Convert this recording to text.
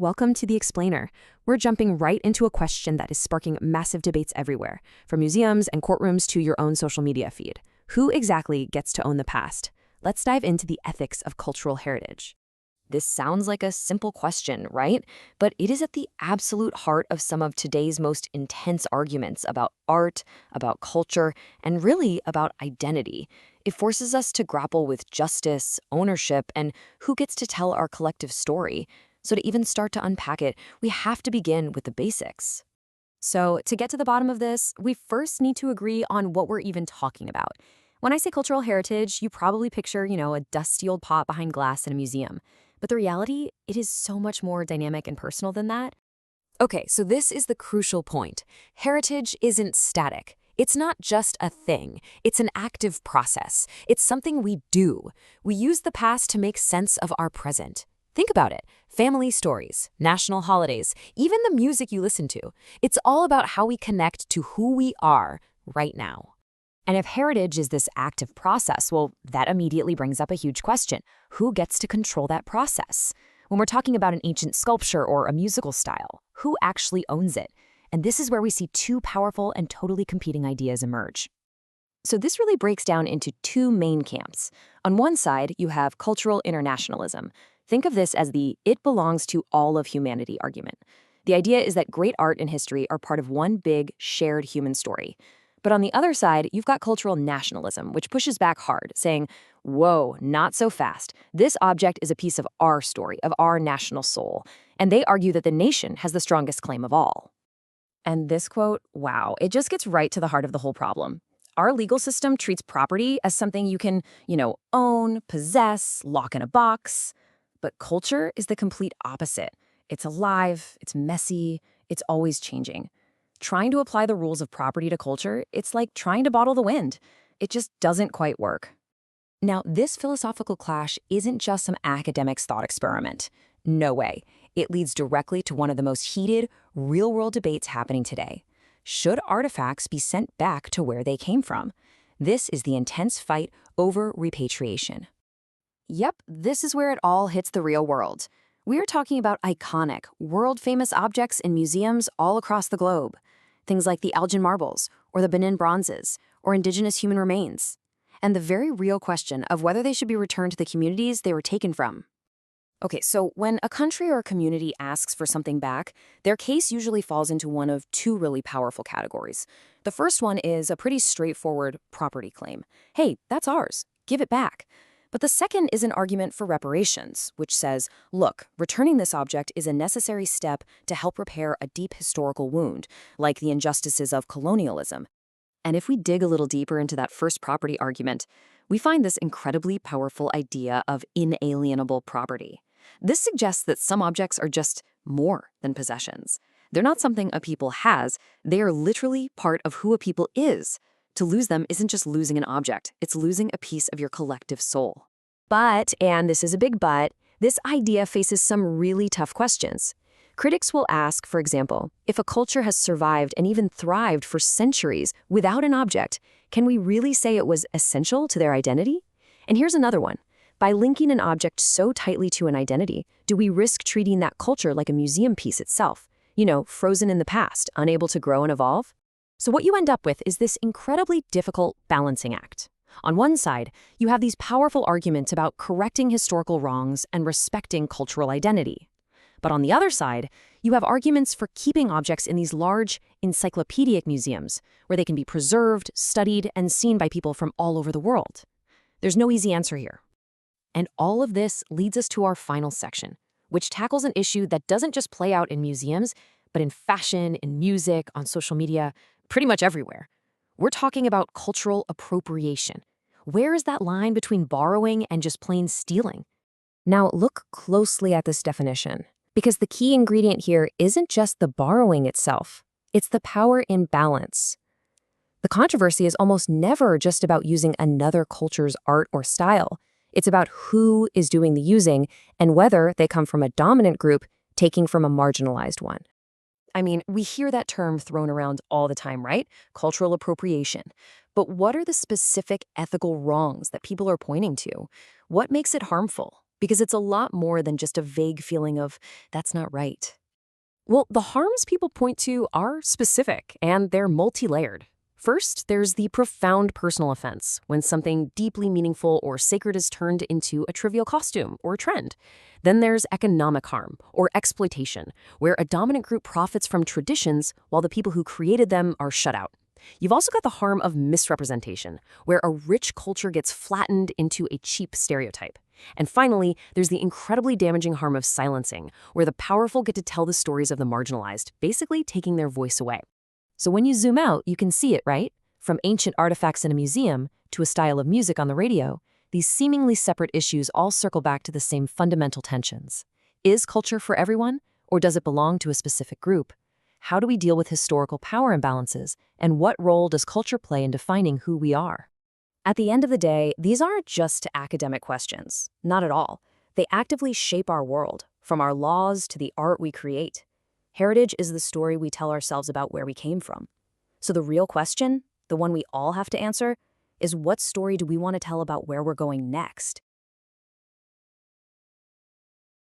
Welcome to The Explainer. We're jumping right into a question that is sparking massive debates everywhere, from museums and courtrooms to your own social media feed. Who exactly gets to own the past? Let's dive into the ethics of cultural heritage. This sounds like a simple question, right? But it is at the absolute heart of some of today's most intense arguments about art, about culture, and really about identity. It forces us to grapple with justice, ownership, and who gets to tell our collective story. So to even start to unpack it, we have to begin with the basics. So to get to the bottom of this, we first need to agree on what we're even talking about. When I say cultural heritage, you probably picture, a dusty old pot behind glass in a museum. But the reality, it is so much more dynamic and personal than that. Okay, so this is the crucial point. Heritage isn't static. It's not just a thing. It's an active process. It's something we do. We use the past to make sense of our present. Think about it. Family stories, national holidays, even the music you listen to. It's all about how we connect to who we are right now. And if heritage is this active process, well, that immediately brings up a huge question. Who gets to control that process? When we're talking about an ancient sculpture or a musical style, who actually owns it? And this is where we see two powerful and totally competing ideas emerge. So this really breaks down into two main camps. On one side, you have cultural internationalism. Think of this as the "it belongs to all of humanity" argument. The idea is that great art and history are part of one big, shared human story. But on the other side, you've got cultural nationalism, which pushes back hard, saying, whoa, not so fast. This object is a piece of our story, of our national soul. And they argue that the nation has the strongest claim of all. And this quote, wow, it just gets right to the heart of the whole problem. Our legal system treats property as something you can, own, possess, lock in a box. But culture is the complete opposite. It's alive, it's messy, it's always changing. Trying to apply the rules of property to culture, it's like trying to bottle the wind. It just doesn't quite work. Now, this philosophical clash isn't just some academic's thought experiment. No way. It leads directly to one of the most heated, real-world debates happening today. Should artifacts be sent back to where they came from? This is the intense fight over repatriation. Yep, this is where it all hits the real world. We're talking about iconic, world-famous objects in museums all across the globe. Things like the Elgin marbles, or the Benin bronzes, or indigenous human remains. And the very real question of whether they should be returned to the communities they were taken from. Okay, so when a country or a community asks for something back, their case usually falls into one of two really powerful categories. The first one is a pretty straightforward property claim. Hey, that's ours. Give it back. But the second is an argument for reparations, which says, look, returning this object is a necessary step to help repair a deep historical wound, like the injustices of colonialism. And if we dig a little deeper into that first property argument, we find this incredibly powerful idea of inalienable property. This suggests that some objects are just more than possessions. They're not something a people has, they are literally part of who a people is. To lose them isn't just losing an object, it's losing a piece of your collective soul. But, and this is a big but, this idea faces some really tough questions. Critics will ask, for example, if a culture has survived and even thrived for centuries without an object, can we really say it was essential to their identity? And here's another one. By linking an object so tightly to an identity, do we risk treating that culture like a museum piece itself? Frozen in the past, unable to grow and evolve? So what you end up with is this incredibly difficult balancing act. On one side, you have these powerful arguments about correcting historical wrongs and respecting cultural identity. But on the other side, you have arguments for keeping objects in these large, encyclopedic museums, where they can be preserved, studied, and seen by people from all over the world. There's no easy answer here. And all of this leads us to our final section, which tackles an issue that doesn't just play out in museums, but in fashion, in music, on social media, pretty much everywhere. We're talking about cultural appropriation. Where is that line between borrowing and just plain stealing? Now, look closely at this definition, because the key ingredient here isn't just the borrowing itself, it's the power imbalance. The controversy is almost never just about using another culture's art or style. It's about who is doing the using and whether they come from a dominant group taking from a marginalized one. I mean, we hear that term thrown around all the time, right? Cultural appropriation. But what are the specific ethical wrongs that people are pointing to? What makes it harmful? Because it's a lot more than just a vague feeling of, that's not right. Well, the harms people point to are specific, and they're multi-layered. First, there's the profound personal offense, when something deeply meaningful or sacred is turned into a trivial costume or a trend. Then there's economic harm, or exploitation, where a dominant group profits from traditions while the people who created them are shut out. You've also got the harm of misrepresentation, where a rich culture gets flattened into a cheap stereotype. And finally, there's the incredibly damaging harm of silencing, where the powerful get to tell the stories of the marginalized, basically taking their voice away. So when you zoom out, you can see it, right? From ancient artifacts in a museum to a style of music on the radio, these seemingly separate issues all circle back to the same fundamental tensions. Is culture for everyone, or does it belong to a specific group? How do we deal with historical power imbalances, and what role does culture play in defining who we are? At the end of the day, these aren't just academic questions. Not at all. They actively shape our world, from our laws to the art we create. Heritage is the story we tell ourselves about where we came from. So the real question, the one we all have to answer, is what story do we want to tell about where we're going next?